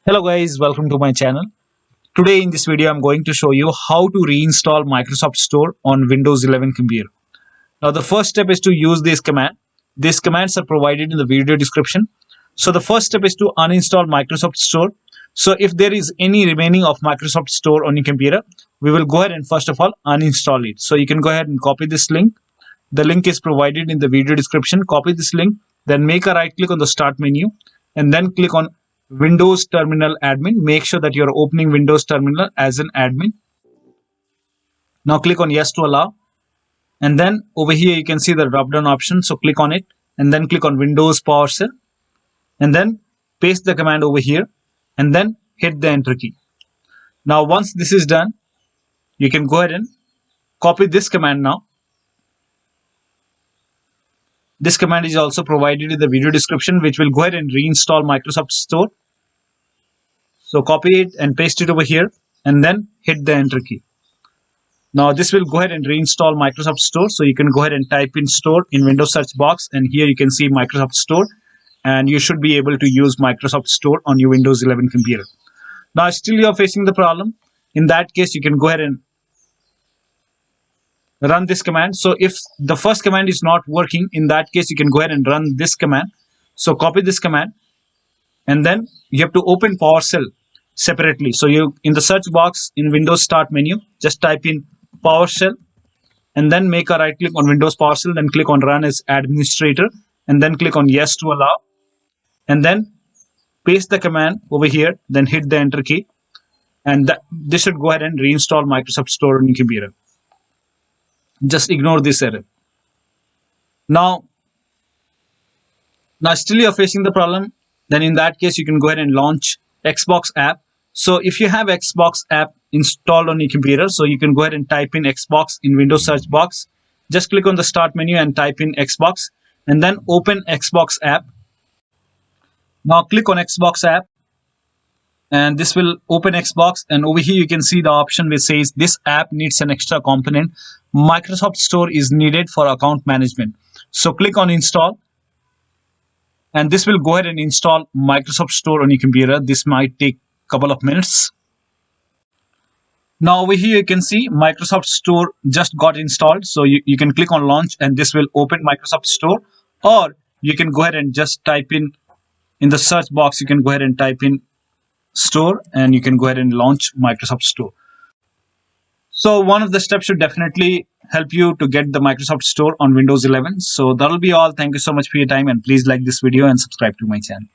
Hello guys, welcome to my channel. Today in this video I'm going to show you how to reinstall Microsoft Store on Windows 11 computer. Now the first step is to use this command. These commands are provided in the video description. So the first step is to uninstall Microsoft Store. So if there is any remaining of Microsoft Store on your computer, we will go ahead and first of all uninstall it. So you can go ahead and copy this link. The link is provided in the video description. Copy this link, then make a right click on the start menu and then click on Windows Terminal Admin. Make sure that you're opening Windows Terminal as an admin. Now click on Yes to allow. And then over here you can see the drop down option. So click on it and then click on Windows Powershell. And then paste the command over here and then hit the enter key. Now once this is done, you can go ahead and copy this command now. This command is also provided in the video description, which will go ahead and reinstall Microsoft Store. So copy it and paste it over here and then hit the enter key. Now this will go ahead and reinstall Microsoft Store. So you can go ahead and type in Store in Windows search box and here you can see Microsoft Store and you should be able to use Microsoft Store on your Windows 11 computer. Now still you are facing the problem. In that case, you can go ahead and run this command. So if the first command is not working, in that case you can go ahead and run this command. So copy this command and then you have to open PowerShell separately. So you in the search box in Windows start menu, just type in PowerShell and then make a right click on Windows PowerShell, then click on run as administrator and then click on yes to allow and then paste the command over here, then hit the enter key and this should go ahead and reinstall Microsoft Store on your computer. Just ignore this error. Now still you're facing the problem, then in that case you can go ahead and launch Xbox app. So if you have Xbox app installed on your computer, so you can go ahead and type in Xbox in Windows search box. Just click on the start menu and type in Xbox and then open Xbox app. Now click on Xbox app and this will open Xbox and over here you can see the option which says this app needs an extra component. Microsoft Store is needed for account management. So click on install and this will go ahead and install Microsoft Store on your computer. This might take a couple of minutes. Now over here you can see Microsoft Store just got installed. So you can click on launch and this will open Microsoft Store, or you can go ahead and just type in the search box, you can go ahead and type in Store and you can go ahead and launch Microsoft Store. So one of the steps should definitely help you to get the Microsoft Store on Windows 11. So that'll be all. Thank you so much for your time and please like this video and subscribe to my channel.